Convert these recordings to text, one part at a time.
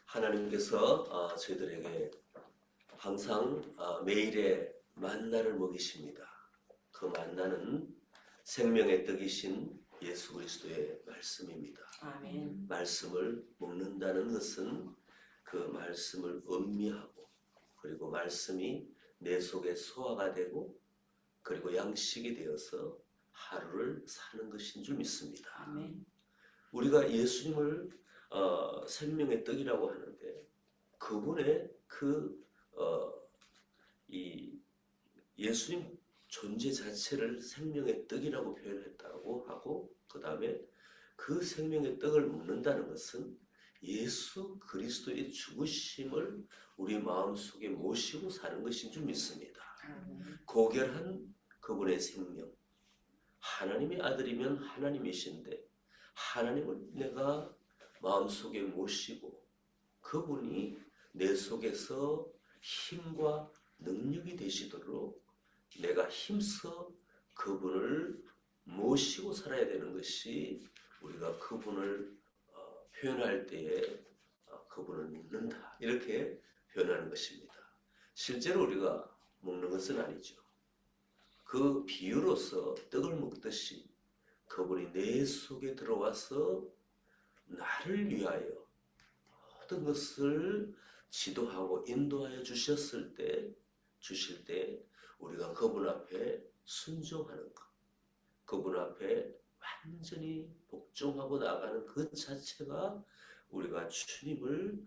하나님께서 저희들에게 항상 매일의 만나를 먹이십니다. 그 만나는 생명의 떡이신 예수 그리스도의 말씀입니다. 아멘. 말씀을 먹는다는 것은 그 말씀을 음미하고, 그리고 말씀이 내 속에 소화가 되고, 그리고 양식이 되어서 하루를 사는 것인 줄 믿습니다. 아멘. 우리가 예수님을 생명의 떡이라고 하는데, 그분의 이 예수님 존재 자체를 생명의 떡이라고 표현했다고 하고, 그 다음에 그 생명의 떡을 먹는다는 것은 예수 그리스도의 죽으심을 우리 마음속에 모시고 사는 것인 줄 믿습니다. 고결한 그분의 생명, 하나님의 아들이면 하나님이신데 하나님을 내가 마음속에 모시고 그분이 내 속에서 힘과 능력이 되시도록 내가 힘써 그분을 모시고 살아야 되는 것이, 우리가 그분을 표현할 때에 그분을 믿는다, 이렇게 표현하는 것입니다. 실제로 우리가 먹는 것은 아니죠. 그 비유로서 떡을 먹듯이 그분이 내 속에 들어와서 나를 위하여 모든 것을 지도하고 인도하여 주실 때 우리가 그분 앞에 순종하는 것, 그분 앞에 완전히 복종하고 나가는 그 자체가 우리가 주님을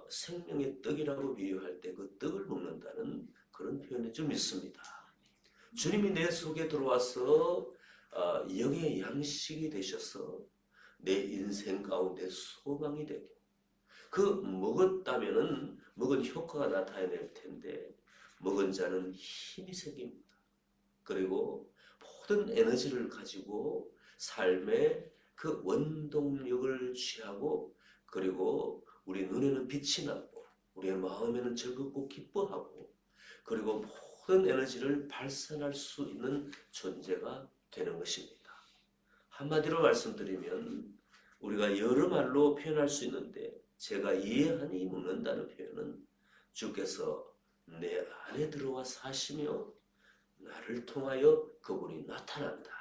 생명의 떡이라고 비유할 때 그 떡을 먹는다는 그런 표현인 줄 믿습니다. 주님이 내 속에 들어와서 영의 양식이 되셔서 내 인생 가운데 소망이 되고, 그 먹었다면은 먹은 효과가 나타낼 텐데 먹은 자는 힘이 생깁니다. 그리고 모든 에너지를 가지고 삶의 그 원동력을 취하고, 그리고 우리 눈에는 빛이 나고 우리의 마음에는 즐겁고 기뻐하고, 그리고 모든 에너지를 발산할 수 있는 존재가 되는 것입니다. 한마디로 말씀드리면 우리가 여러 말로 표현할 수 있는데, 제가 이해하니 먹는다는 표현은 주께서 내 안에 들어와 사시며 나를 통하여 그분이 나타난다,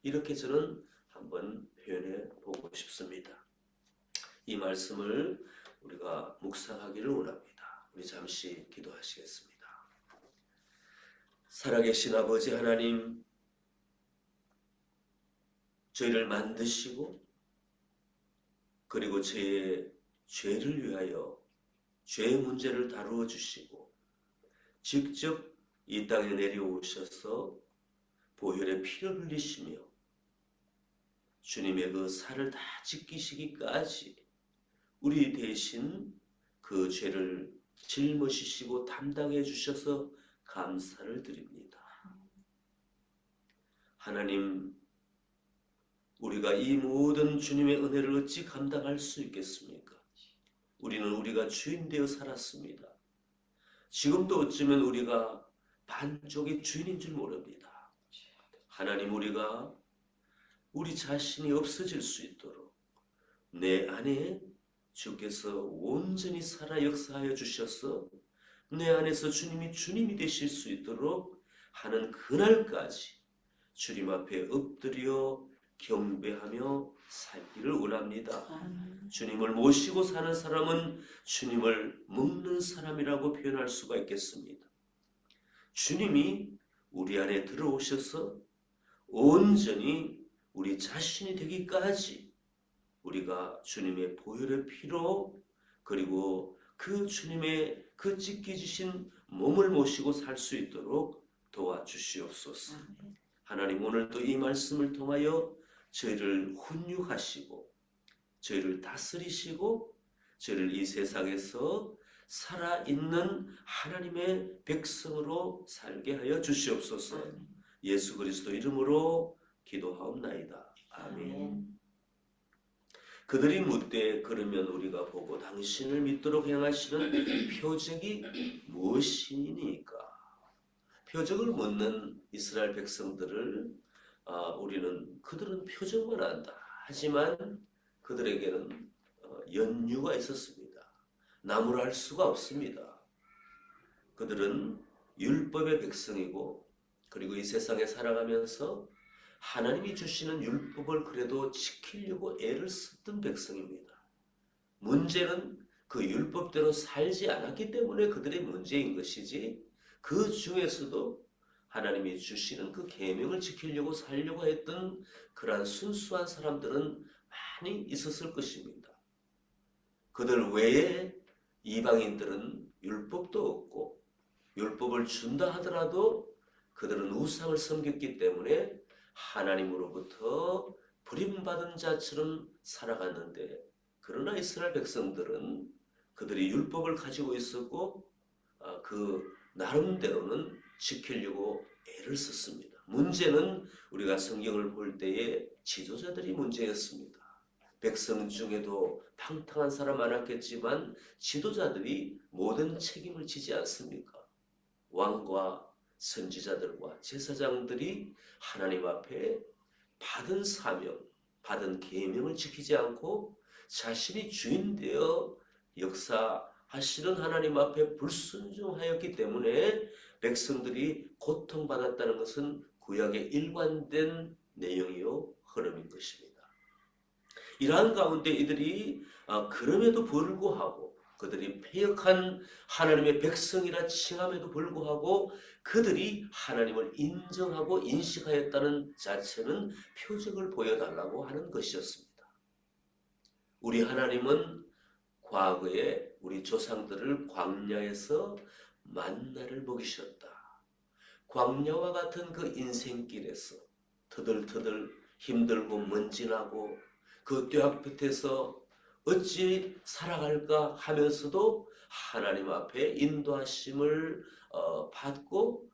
이렇게 저는 한번 표현해 보고 싶습니다. 이 말씀을 우리가 묵상하기를 원합니다. 우리 잠시 기도하시겠습니다. 살아계신 아버지 하나님, 저희를 만드시고 그리고 저의 죄를 위하여 죄의 문제를 다루어 주시고 직접 이 땅에 내려오셔서 보혈의 피를 흘리시며 주님의 그 살을 다 찢기시기까지 우리 대신 그 죄를 짊어지시고 담당해 주셔서 감사를 드립니다. 하나님, 우리가 이 모든 주님의 은혜를 어찌 감당할 수 있겠습니까? 우리는 우리가 주인 되어 살았습니다. 지금도 어쩌면 우리가 반쪽의 주인인 줄 모릅니다. 하나님, 우리가 우리 자신이 없어질 수 있도록 내 안에 주께서 온전히 살아 역사하여 주셔서 내 안에서 주님이 되실 수 있도록 하는 그날까지 주님 앞에 엎드려 경배하며 살기를 원합니다. 주님을 모시고 사는 사람은 주님을 먹는 사람이라고 표현할 수가 있겠습니다. 주님이 우리 안에 들어오셔서 온전히 우리 자신이 되기까지 우리가 주님의 보혈의 피로, 그리고 그 주님의 그 찢겨지신 몸을 모시고 살 수 있도록 도와주시옵소서. 하나님, 오늘도 이 말씀을 통하여 저희를 훈육하시고 저희를 다스리시고 저희를 이 세상에서 살아있는 하나님의 백성으로 살게 하여 주시옵소서. 예수 그리스도 이름으로 기도하옵나이다. 아멘. 그들이 묻되 그러면 우리가 보고 당신을 믿도록 행하시는 표적이 무엇이니까? 표적을 묻는 이스라엘 백성들을 그들은 표적만 안다. 하지만 그들에게는 연유가 있었습니다. 나무랄 수가 없습니다. 그들은 율법의 백성이고 그리고 이 세상에 살아가면서 하나님이 주시는 율법을 그래도 지키려고 애를 쓰던 백성입니다. 문제는 그 율법대로 살지 않았기 때문에 그들의 문제인 것이지 그 중에서도 하나님이 주시는 그 계명을 지키려고 살려고 했던 그러한 순수한 사람들은 많이 있었을 것입니다. 그들 외에 이방인들은 율법도 없고 율법을 준다 하더라도 그들은 우상을 섬겼기 때문에 하나님으로부터 버림받은 자처럼 살아갔는데 그러나 이스라엘 백성들은 그들이 율법을 가지고 있었고 그 나름대로는 지키려고 애를 썼습니다. 문제는 우리가 성경을 볼 때에 지도자들이 문제였습니다. 백성 중에도 탕탕한 사람 많았겠지만 지도자들이 모든 책임을 지지 않습니까? 왕과 선지자들과 제사장들이 하나님 앞에 받은 사명, 받은 계명을 지키지 않고 자신이 주인 되어 역사하시는 하나님 앞에 불순종하였기 때문에 백성들이 고통받았다는 것은 구약의 일관된 내용이요 흐름인 것입니다. 이러한 가운데 이들이 그럼에도 불구하고 그들이 패역한 하나님의 백성이라 칭함에도 불구하고 그들이 하나님을 인정하고 인식하였다는 자체는 표적을 보여달라고 하는 것이었습니다. 우리 하나님은 과거에 우리 조상들을 광야에서 만나를 먹이셨다. 광야와 같은 그 인생길에서 터들터들 힘들고 먼지나고 그 뙤약볕에서 어찌 살아갈까 하면서도 하나님 앞에 인도하심을 받고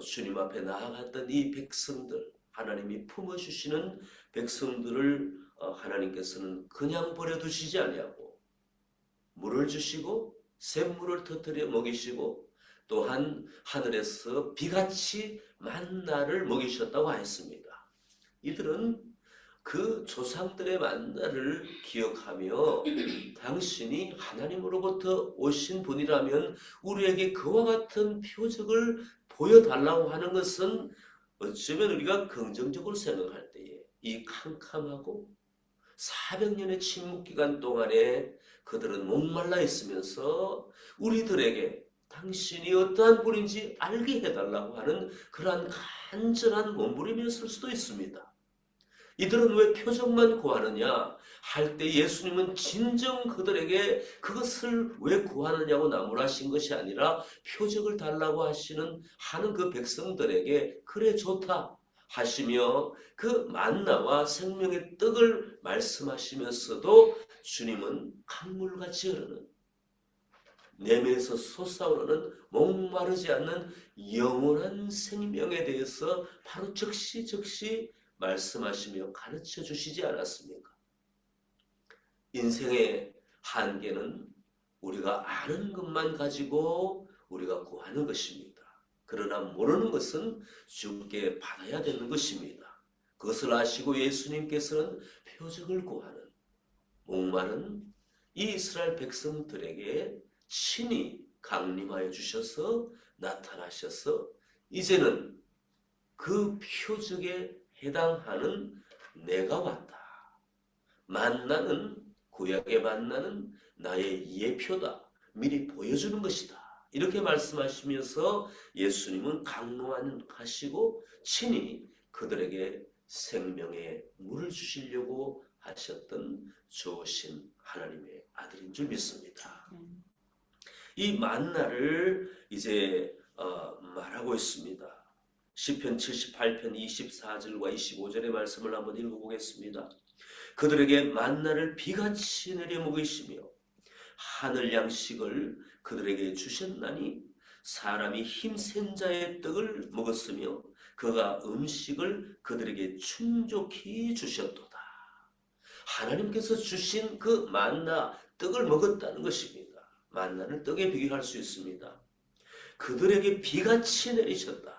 주님 앞에 나아갔던 이 백성들, 하나님이 품어주시는 백성들을 하나님께서는 그냥 버려두시지 아니하고 물을 주시고 샘물을 터뜨려 먹이시고 또한 하늘에서 비같이 만나를 먹이셨다고 하였습니다. 이들은 그 조상들의 만나를 기억하며 당신이 하나님으로부터 오신 분이라면 우리에게 그와 같은 표적을 보여달라고 하는 것은 어쩌면 우리가 긍정적으로 생각할 때에 이 캄캄하고 400년의 침묵기간 동안에 그들은 목말라 있으면서 우리들에게 당신이 어떠한 분인지 알게 해달라고 하는 그러한 간절한 몸부림이었을 수도 있습니다. 이들은 왜 표적만 구하느냐 할 때 예수님은 진정 그들에게 그것을 왜 구하느냐고 나무라신 것이 아니라 표적을 달라고 하는 그 백성들에게 그래 좋다 하시며 그 만나와 생명의 떡을 말씀하시면서도 주님은 강물같이 흐르는 내면에서 솟아오르는 목마르지 않는 영원한 생명에 대해서 바로 즉시 말씀하시며 가르쳐 주시지 않았습니까? 인생의 한계는 우리가 아는 것만 가지고 우리가 구하는 것입니다. 그러나 모르는 것은 주께 받아야 되는 것입니다. 그것을 아시고 예수님께서는 표적을 구하는 목마른 이 이스라엘 백성들에게 친히 강림하여 주셔서 나타나셔서 이제는 그 표적에 해당하는 내가 왔다. 만나는 구약의 만나는 나의 예표다. 미리 보여주는 것이다. 이렇게 말씀하시면서 예수님은 강론하시고 친히 그들에게 생명의 물을 주시려고 하셨던 좋으신 하나님의 아들인 줄 믿습니다. 이 만나를 이제 말하고 있습니다. 시편 78편 24절과 25절의 말씀을 한번 읽어보겠습니다. 그들에게 만나를 비같이 내려 먹이시며 하늘 양식을 그들에게 주셨나니 사람이 힘센 자의 떡을 먹었으며 그가 음식을 그들에게 충족히 주셨도다. 하나님께서 주신 그 만나 떡을 먹었다는 것입니다. 만나는 떡에 비교할 수 있습니다. 그들에게 비같이 내리셨다.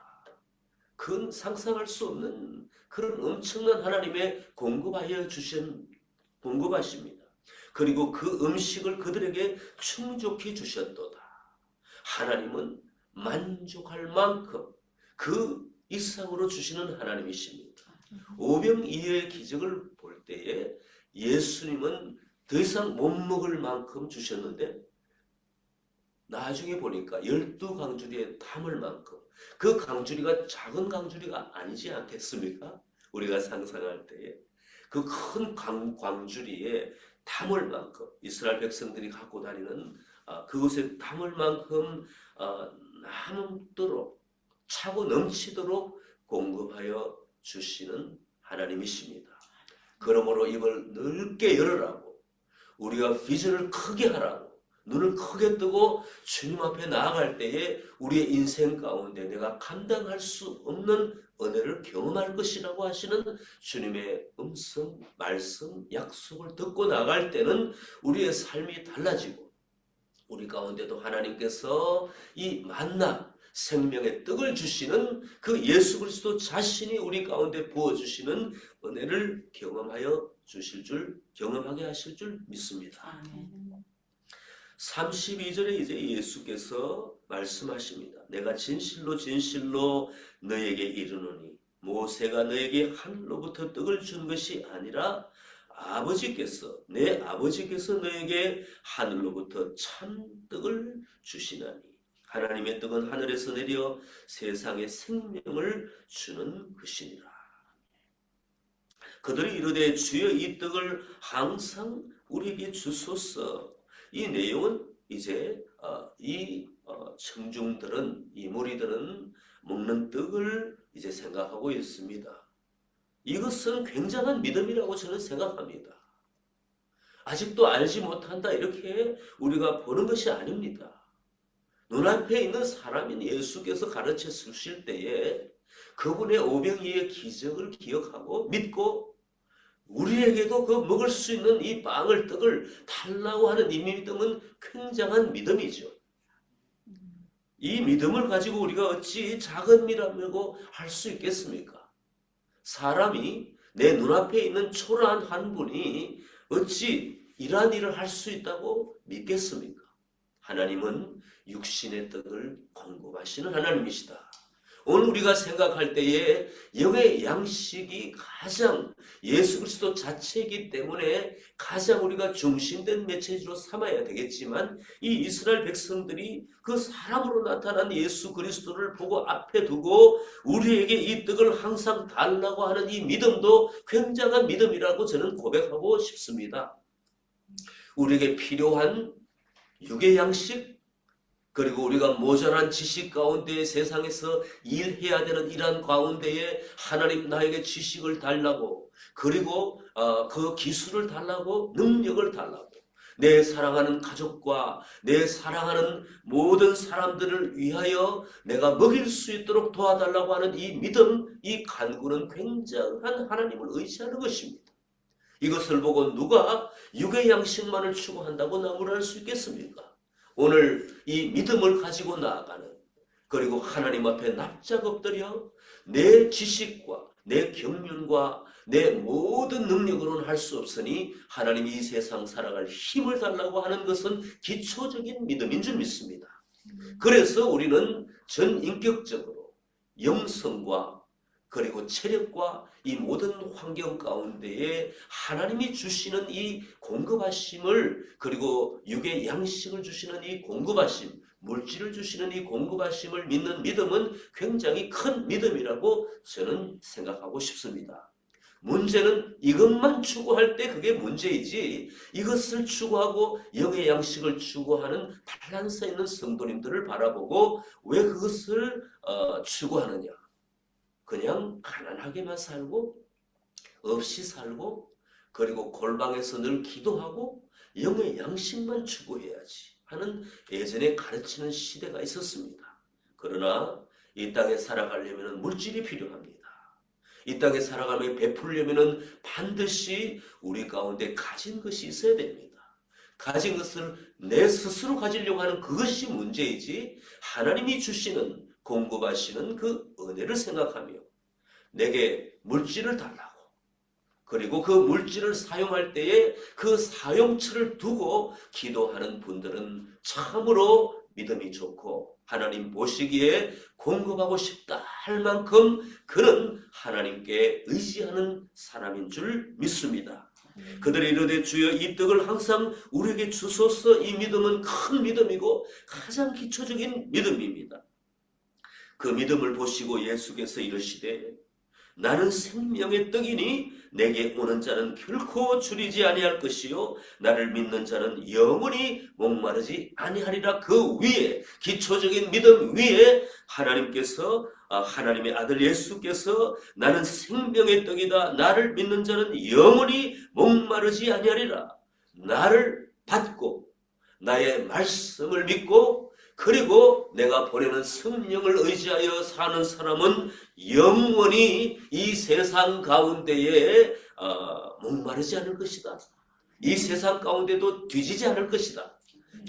그건 상상할 수 없는 그런 엄청난 하나님의 공급하여 주신 공급하십니다. 그리고 그 음식을 그들에게 충족해 주셨도다. 하나님은 만족할 만큼 그 이상으로 주시는 하나님이십니다. 오병이어의 기적을 볼 때에 예수님은 더 이상 못 먹을 만큼 주셨는데 나중에 보니까 12강주리에 담을 만큼, 그 강주리가 작은 강주리가 아니지 않겠습니까? 우리가 상상할 때에 그 큰 광주리에 담을 만큼, 이스라엘 백성들이 갖고 다니는 그곳에 담을 만큼 남도록 차고 넘치도록 공급하여 주시는 하나님이십니다. 그러므로 입을 넓게 열으라고, 우리가 비전을 크게 하라고, 눈을 크게 뜨고 주님 앞에 나아갈 때에 우리의 인생 가운데 내가 감당할 수 없는 은혜를 경험할 것이라고 하시는 주님의 음성, 말씀, 약속을 듣고 나갈 때는 우리의 삶이 달라지고, 우리 가운데도 하나님께서 이 만나 생명의 떡을 주시는 그 예수 그리스도 자신이 우리 가운데 부어주시는 은혜를 경험하게 하실 줄 믿습니다. 아멘. 32절에 이제 예수께서 말씀하십니다. 내가 진실로 진실로 너에게 이르노니 모세가 너에게 하늘로부터 떡을 준 것이 아니라 내 아버지께서 너에게 하늘로부터 참 떡을 주시나니 하나님의 떡은 하늘에서 내려 세상에 생명을 주는 것이니라. 그들이 이르되 주여 이 떡을 항상 우리에게 주소서. 이 내용은 이제 청중들은, 이 무리들은 먹는 떡을 이제 생각하고 있습니다. 이것은 굉장한 믿음이라고 저는 생각합니다. 아직도 알지 못한다 이렇게 우리가 보는 것이 아닙니다. 눈앞에 있는 사람인 예수께서 가르쳐 주실 때에 그분의 오병이의 기적을 기억하고 믿고 우리에게도 그 먹을 수 있는 이 빵을 떡을 달라고 하는 이 믿음은 굉장한 믿음이죠. 이 믿음을 가지고 우리가 어찌 작은 일이라고 할 수 있겠습니까? 사람이 내 눈앞에 있는 초라한 한 분이 어찌 이러한 일을 할 수 있다고 믿겠습니까? 하나님은 육신의 떡을 공급하시는 하나님이시다. 오늘 우리가 생각할 때에 영의 양식이 가장 예수 그리스도 자체이기 때문에 가장 우리가 중심된 메시지로 삼아야 되겠지만, 이 이스라엘 백성들이 그 사람으로 나타난 예수 그리스도를 보고 앞에 두고 우리에게 이 떡을 항상 달라고 하는 이 믿음도 굉장한 믿음이라고 저는 고백하고 싶습니다. 우리에게 필요한 육의 양식, 그리고 우리가 모자란 지식 가운데 세상에서 일해야 되는 이러한 가운데에 하나님 나에게 지식을 달라고, 그리고 그 기술을 달라고, 능력을 달라고, 내 사랑하는 가족과 내 사랑하는 모든 사람들을 위하여 내가 먹일 수 있도록 도와달라고 하는 이 믿음, 이 간구는 굉장한 하나님을 의지하는 것입니다. 이것을 보고 누가 육의 양식만을 추구한다고 나무랄 수 있겠습니까? 오늘 이 믿음을 가지고 나아가는, 그리고 하나님 앞에 납작 엎드려 내 지식과 내 경륜과 내 모든 능력으로는 할 수 없으니 하나님이 이 세상 살아갈 힘을 달라고 하는 것은 기초적인 믿음인 줄 믿습니다. 그래서 우리는 전인격적으로 영성과 그리고 체력과 이 모든 환경 가운데에 하나님이 주시는 이 공급하심을, 그리고 육의 양식을 주시는 이 공급하심, 물질을 주시는 이 공급하심을 믿는 믿음은 굉장히 큰 믿음이라고 저는 생각하고 싶습니다. 문제는 이것만 추구할 때 그게 문제이지, 이것을 추구하고 영의 양식을 추구하는 밸런스 있는 성도님들을 바라보고 왜 그것을 추구하느냐, 그냥 가난하게만 살고 없이 살고 그리고 골방에서 늘 기도하고 영의 양식만 추구해야지 하는 예전에 가르치는 시대가 있었습니다. 그러나 이 땅에 살아가려면 물질이 필요합니다. 이 땅에 살아가며 베풀려면 반드시 우리 가운데 가진 것이 있어야 됩니다. 가진 것을 내 스스로 가지려고 하는 그것이 문제이지, 하나님이 주시는 공급하시는 그 은혜를 생각하며 내게 물질을 달라고, 그리고 그 물질을 사용할 때에 그 사용처를 두고 기도하는 분들은 참으로 믿음이 좋고 하나님 보시기에 공급하고 싶다 할 만큼 그는 하나님께 의지하는 사람인 줄 믿습니다. 그들이 이르되 주여 이 떡을 항상 우리에게 주소서. 이 믿음은 큰 믿음이고 가장 기초적인 믿음입니다. 그 믿음을 보시고 예수께서 이르시되 나는 생명의 떡이니 내게 오는 자는 결코 줄이지 아니할 것이요 나를 믿는 자는 영원히 목마르지 아니하리라. 그 위에 기초적인 믿음 위에 하나님의 아들 예수께서 나는 생명의 떡이다. 나를 믿는 자는 영원히 목마르지 아니하리라. 나를 받고 나의 말씀을 믿고 그리고 내가 보내는 성령을 의지하여 사는 사람은 영원히 이 세상 가운데에 목마르지 않을 것이다. 이 세상 가운데도 뒤지지 않을 것이다.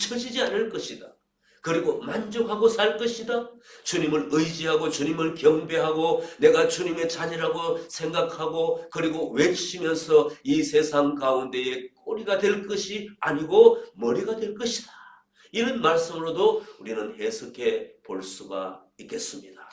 처지지 않을 것이다. 그리고 만족하고 살 것이다. 주님을 의지하고 주님을 경배하고 내가 주님의 자녀라고 생각하고 그리고 외치면서 이 세상 가운데에 꼬리가 될 것이 아니고 머리가 될 것이다. 이런 말씀으로도 우리는 해석해 볼 수가 있겠습니다.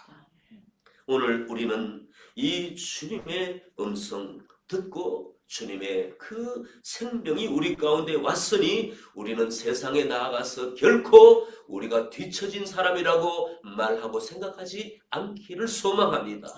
오늘 우리는 이 주님의 음성 듣고 주님의 그 생명이 우리 가운데 왔으니 우리는 세상에 나아가서 결코 우리가 뒤처진 사람이라고 말하고 생각하지 않기를 소망합니다.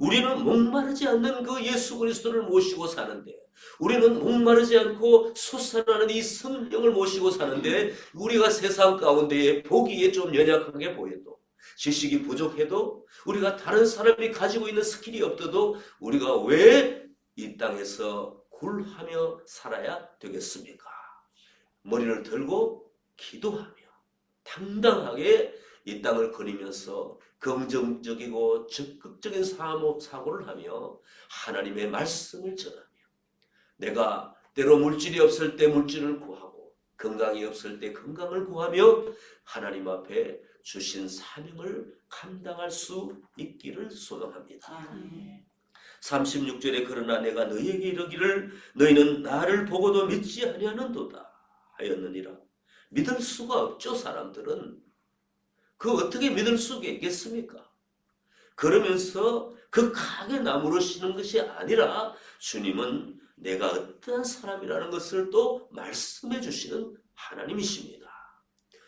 우리는 목마르지 않는 그 예수 그리스도를 모시고 사는데 우리는 목마르지 않고 솟아나는 이 성령을 모시고 사는데 우리가 세상 가운데에 보기에 좀 연약하게 보여도 지식이 부족해도 우리가 다른 사람이 가지고 있는 스킬이 없어도 우리가 왜 이 땅에서 굴하며 살아야 되겠습니까? 머리를 들고 기도하며 당당하게 이 땅을 거니면서 긍정적이고 적극적인 사고를 하며 하나님의 말씀을 전하며 내가 때로 물질이 없을 때 물질을 구하고 건강이 없을 때 건강을 구하며 하나님 앞에 주신 사명을 감당할 수 있기를 소망합니다. 36절에 그러나 내가 너희에게 이르기를 너희는 나를 보고도 믿지 아니하는도다 하였느니라. 믿을 수가 없죠. 사람들은 어떻게 믿을 수가 있겠습니까? 그러면서 극하게 나무르시는 것이 아니라 주님은 내가 어떠한 사람이라는 것을 또 말씀해 주시는 하나님이십니다.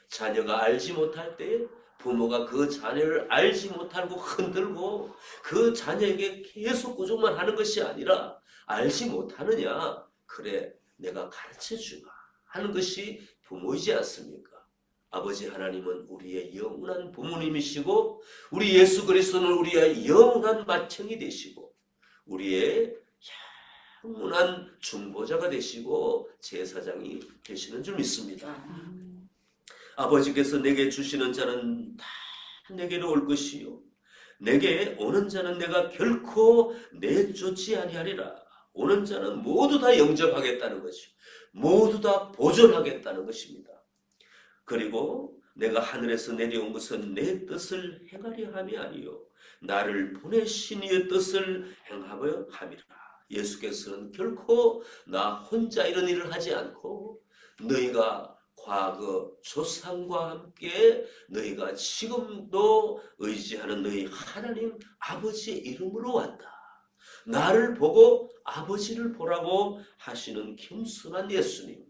자녀가 알지 못할 때 부모가 그 자녀를 알지 못하고 흔들고 그 자녀에게 계속 꾸중만 하는 것이 아니라 알지 못하느냐? 그래 내가 가르쳐주마 하는 것이 부모이지 않습니까? 아버지 하나님은 우리의 영원한 부모님이시고 우리 예수 그리스도는 우리의 영원한 맏형이 되시고 우리의 영원한 중보자가 되시고 제사장이 되시는 줄 믿습니다. 아버지께서 내게 주시는 자는 다 내게로 올 것이요 내게 오는 자는 내가 결코 내쫓지 아니하리라. 오는 자는 모두 다 영접하겠다는 것이요 모두 다 보존하겠다는 것입니다. 그리고 내가 하늘에서 내려온 것은 내 뜻을 행하려 함이 아니요 나를 보내신 이의 뜻을 행하려 함이라. 예수께서는 결코 나 혼자 이런 일을 하지 않고 너희가 과거 조상과 함께 너희가 지금도 의지하는 너희 하나님 아버지의 이름으로 왔다. 나를 보고 아버지를 보라고 하시는 겸손한 예수님.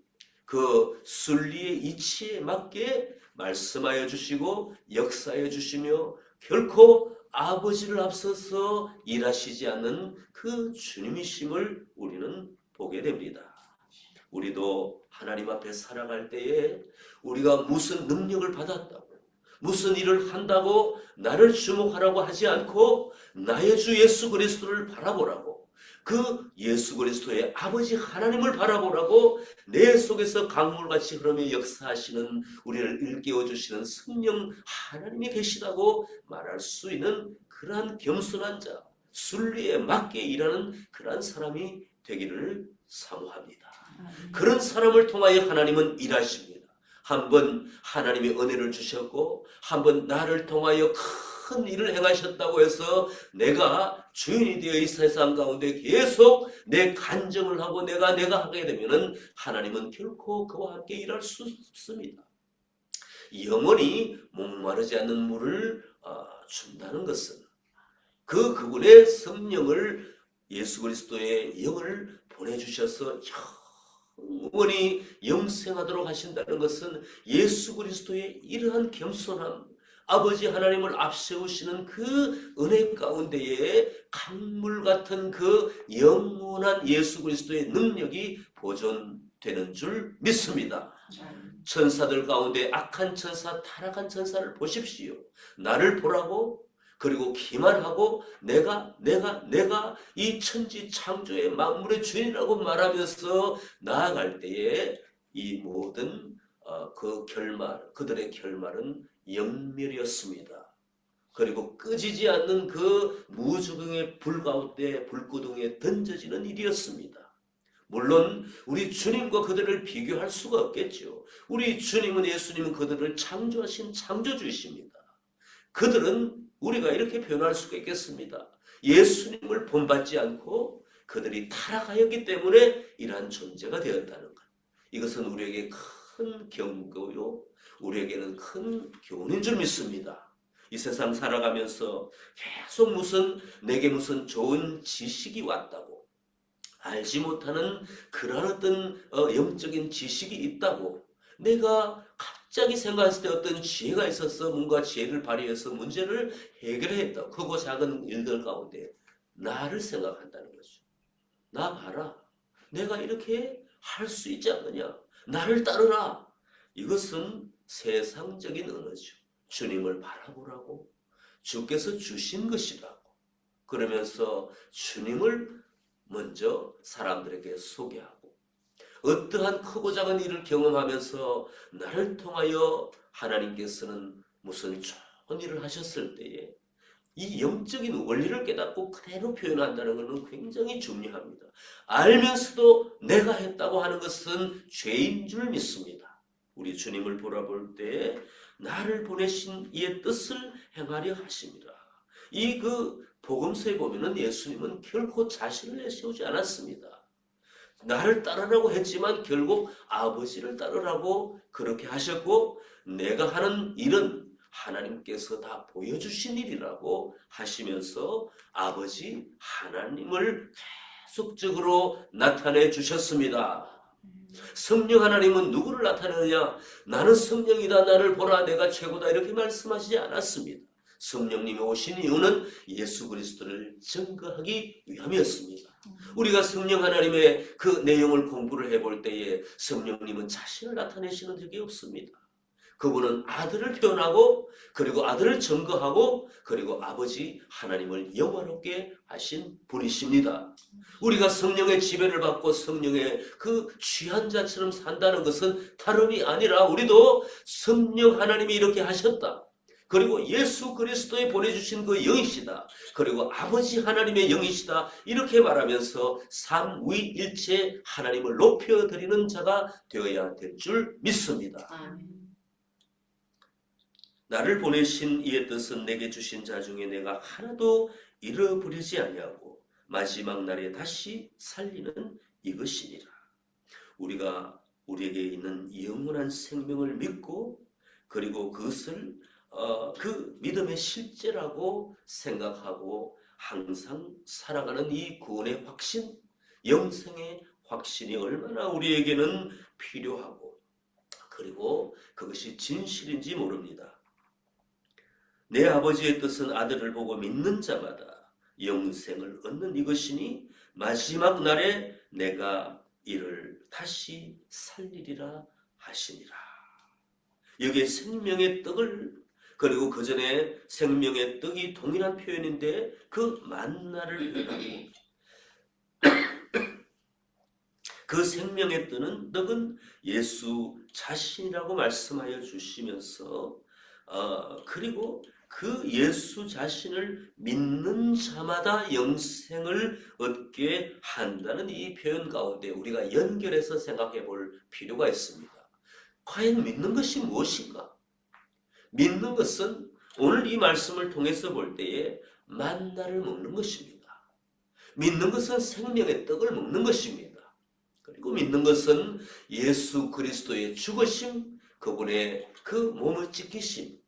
그 순리의 이치에 맞게 말씀하여 주시고 역사해 주시며 결코 아버지를 앞서서 일하시지 않는 그 주님이심을 우리는 보게 됩니다. 우리도 하나님 앞에 살아갈 때에 우리가 무슨 능력을 받았다고 무슨 일을 한다고 나를 주목하라고 하지 않고 나의 주 예수 그리스도를 바라보라고 그 예수 그리스도의 아버지 하나님을 바라보라고 내 속에서 강물같이 흐르며 역사하시는 우리를 일깨워 주시는 성령 하나님이 계시다고 말할 수 있는 그러한 겸손한 자, 순리에 맞게 일하는 그러한 사람이 되기를 사모합니다. 그런 사람을 통하여 하나님은 일하십니다. 한번 하나님의 은혜를 주셨고 한번 나를 통하여 큰 일을 행하셨다고 해서 내가 주인이 되어 이 세상 가운데 계속 내 간정을 하고 내가 하게 되면은 하나님은 결코 그와 함께 일할 수 없습니다. 영원히 목마르지 않는 물을 준다는 것은 그분의 성령을 예수 그리스도의 영을 보내주셔서 영원히 영생하도록 하신다는 것은 예수 그리스도의 이러한 겸손함, 아버지 하나님을 앞세우시는 그 은혜 가운데에 강물 같은 그 영원한 예수 그리스도의 능력이 보존되는 줄 믿습니다. 천사들 가운데 악한 천사, 타락한 천사를 보십시오. 나를 보라고, 그리고 기만하고 내가 이 천지 창조의 만물의 주인이라고 말하면서 나아갈 때에 이 모든 그들의 결말은 영멸이었습니다. 그리고 끄지지 않는 그 무주경의 불 가운데 불구덩이에 던져지는 일이었습니다. 물론 우리 주님과 그들을 비교할 수가 없겠죠. 우리 주님은, 예수님은 그들을 창조하신 창조주이십니다. 그들은 우리가 이렇게 표현할 수가 있겠습니다. 예수님을 본받지 않고 그들이 타락하였기 때문에 이러한 존재가 되었다는 것. 이것은 우리에게 큰 경고요, 우리에게는 큰 교훈인 줄 믿습니다. 이 세상 살아가면서 계속 내게 무슨 좋은 지식이 왔다고, 알지 못하는 그런 어떤 영적인 지식이 있다고, 내가 갑자기 생각했을 때 어떤 지혜가 있어서 뭔가 지혜를 발휘해서 문제를 해결했다. 크고 작은 일들 가운데 나를 생각한다는 거죠. 나 봐라. 내가 이렇게 할 수 있지 않느냐. 나를 따르라. 이것은 세상적인 언어죠. 주님을 바라보라고, 주께서 주신 것이라고, 그러면서 주님을 먼저 사람들에게 소개하고, 어떠한 크고 작은 일을 경험하면서 나를 통하여 하나님께서는 무슨 좋은 일을 하셨을 때에 이 영적인 원리를 깨닫고 그대로 표현한다는 것은 굉장히 중요합니다. 알면서도 내가 했다고 하는 것은 죄인 줄 믿습니다. 우리 주님을 돌아볼 때 나를 보내신 이의 뜻을 행하려 하십니다. 이 복음서에 보면은 예수님은 결코 자신을 내세우지 않았습니다. 나를 따르라고 했지만 결국 아버지를 따르라고 그렇게 하셨고, 내가 하는 일은 하나님께서 다 보여주신 일이라고 하시면서 아버지 하나님을 계속적으로 나타내 주셨습니다. 성령 하나님은 누구를 나타내느냐? 나는 성령이다, 나를 보라, 내가 최고다, 이렇게 말씀하시지 않았습니다. 성령님이 오신 이유는 예수 그리스도를 증거하기 위함이었습니다. 우리가 성령 하나님의 그 내용을 공부를 해볼 때에 성령님은 자신을 나타내시는 적이 없습니다. 그분은 아들을 표현하고, 그리고 아들을 증거하고, 그리고 아버지 하나님을 영원롭게 하신 분이십니다. 우리가 성령의 지배를 받고 성령의 그 취한 자처럼 산다는 것은 다름이 아니라 우리도 성령 하나님이 이렇게 하셨다, 그리고 예수 그리스도에 보내주신 그 영이시다, 그리고 아버지 하나님의 영이시다, 이렇게 말하면서 삼위일체 하나님을 높여드리는 자가 되어야 될 줄 믿습니다. 나를 보내신 이의 뜻은 내게 주신 자 중에 내가 하나도 잃어버리지 아니하고 마지막 날에 다시 살리는 이것이니라. 우리에게 있는 영원한 생명을 믿고, 그리고 그것을 그 믿음의 실제라고 생각하고 항상 살아가는 이 구원의 확신, 영생의 확신이 얼마나 우리에게는 필요하고, 그리고 그것이 진실인지 모릅니다. 내 아버지의 뜻은 아들을 보고 믿는 자마다 영생을 얻는 이것이니 마지막 날에 내가 이를 다시 살리리라 하시니라. 여기에 생명의 떡을, 그리고 그 전에 생명의 떡이 동일한 표현인데 그 만나를 표현하고, 그 생명의 떡은 예수 자신이라고 말씀하여 주시면서 그리고 그 예수 자신을 믿는 자마다 영생을 얻게 한다는 이 표현 가운데 우리가 연결해서 생각해 볼 필요가 있습니다. 과연 믿는 것이 무엇인가? 믿는 것은 오늘 이 말씀을 통해서 볼 때에 만나를 먹는 것입니다. 믿는 것은 생명의 떡을 먹는 것입니다. 그리고 믿는 것은 예수 그리스도의 죽으심, 그분의 그 몸을 찢기심,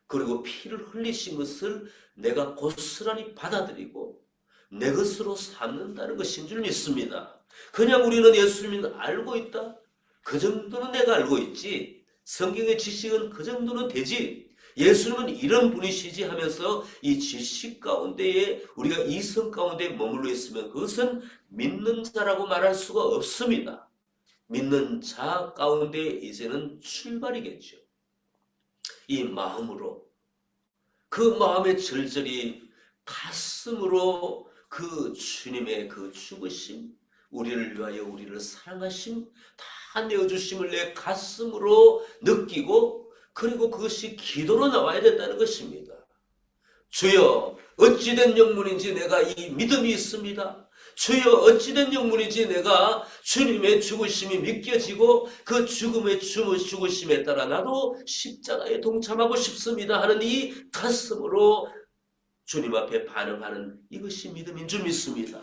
그리고 피를 흘리신 것을 내가 고스란히 받아들이고 내 것으로 삼는다는 것인 줄 믿습니다. 그냥 우리는 예수님을 알고 있다? 그 정도는 내가 알고 있지. 성경의 지식은 그 정도는 되지. 예수님은 이런 분이시지 하면서 이 지식 가운데에 우리가 이성 가운데 머물러 있으면 그것은 믿는 자라고 말할 수가 없습니다. 믿는 자 가운데 이제는 출발이겠죠. 이 마음으로, 그 마음의 절절히 가슴으로 그 주님의 그 죽으심, 우리를 위하여 우리를 사랑하심, 다 내어주심을 내 가슴으로 느끼고, 그리고 그것이 기도로 나와야 된다는 것입니다. 주여, 어찌된 영문인지 내가 이 믿음이 있습니다. 주여, 어찌된 영문인지 내가 주님의 죽으심이 믿겨지고 그 죽음의 죽으심에 따라 나도 십자가에 동참하고 싶습니다 하는 이 가슴으로 주님 앞에 반응하는 이것이 믿음인 줄 믿습니다.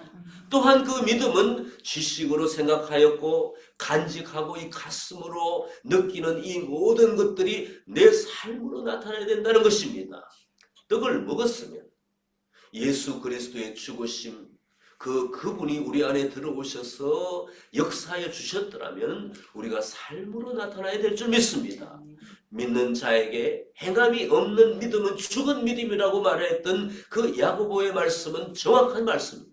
또한 그 믿음은 지식으로 생각하였고 간직하고 이 가슴으로 느끼는 이 모든 것들이 내 삶으로 나타나야 된다는 것입니다. 떡을 먹었으면 예수 그리스도의 죽으심, 그분이 우리 안에 들어오셔서 역사하여 주셨더라면 우리가 삶으로 나타나야 될 줄 믿습니다. 믿는 자에게 행함이 없는 믿음은 죽은 믿음이라고 말했던 그 야고보의 말씀은 정확한 말씀입니다.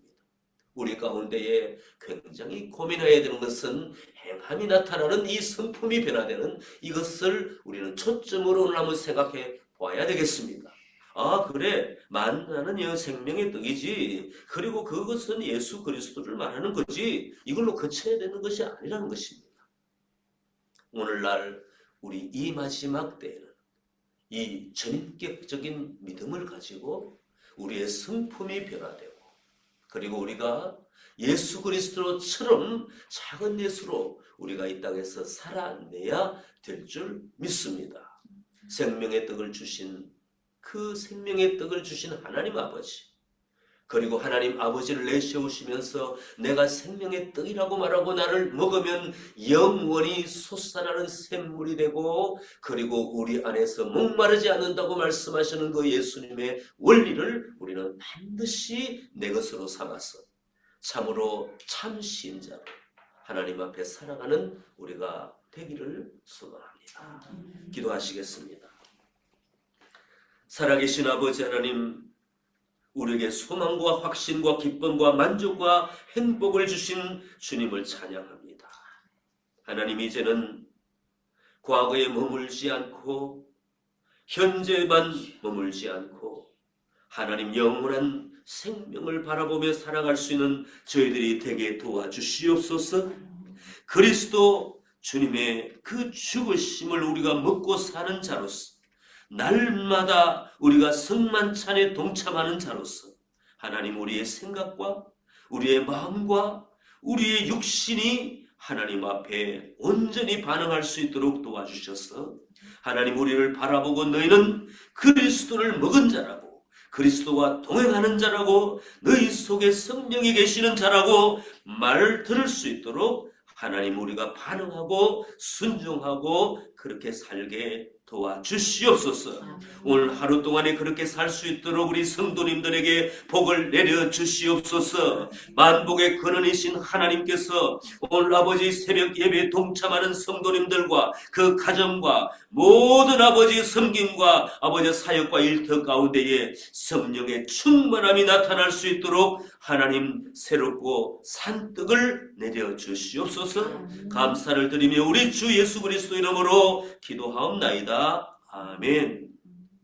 우리 가운데에 굉장히 고민해야 되는 것은 행함이 나타나는 이 성품이 변화되는 이것을 우리는 초점으로 오늘 한번 생각해 보아야 되겠습니다. 아, 그래, 만나는 생명의 떡이지. 그리고 그것은 예수 그리스도를 말하는 거지. 이걸로 그쳐야 되는 것이 아니라는 것입니다. 오늘날 우리 이 마지막 때에는 이 전인격적인 믿음을 가지고 우리의 성품이 변화되고, 그리고 우리가 예수 그리스도처럼 작은 예수로 우리가 이 땅에서 살아내야 될 줄 믿습니다. 생명의 떡을 주신 그 생명의 떡을 주신 하나님 아버지, 그리고 하나님 아버지를 내세우시면서 내가 생명의 떡이라고 말하고 나를 먹으면 영원히 솟아나는 샘물이 되고, 그리고 우리 안에서 목마르지 않는다고 말씀하시는 그 예수님의 원리를 우리는 반드시 내 것으로 삼아서 참으로 참 신자로 하나님 앞에 살아가는 우리가 되기를 소망합니다. 기도하시겠습니다. 살아계신 아버지 하나님, 우리에게 소망과 확신과 기쁨과 만족과 행복을 주신 주님을 찬양합니다. 하나님, 이제는 과거에 머물지 않고 현재만 머물지 않고 하나님 영원한 생명을 바라보며 살아갈 수 있는 저희들이 되게 도와주시옵소서. 그리스도 주님의 그 죽으심을 우리가 먹고 사는 자로서 날마다 우리가 성만찬에 동참하는 자로서 하나님, 우리의 생각과 우리의 마음과 우리의 육신이 하나님 앞에 온전히 반응할 수 있도록 도와주셔서 하나님, 우리를 바라보고 너희는 그리스도를 먹은 자라고, 그리스도와 동행하는 자라고, 너희 속에 성령이 계시는 자라고 말을 들을 수 있도록 하나님, 우리가 반응하고 순종하고 그렇게 살게 도와주시옵소서. 오늘 하루 동안에 그렇게 살 수 있도록 우리 성도님들에게 복을 내려주시옵소서. 만복의 근원이신 하나님께서 오늘 아버지 새벽 예배에 동참하는 성도님들과 그 가정과 모든 아버지 섬김과 아버지 사역과 일터 가운데에 성령의 충만함이 나타날 수 있도록 하나님 새롭고 산뜻을 내려주시옵소서. 감사를 드리며 우리 주 예수 그리스도 이름으로 기도하옵나이다. 아멘.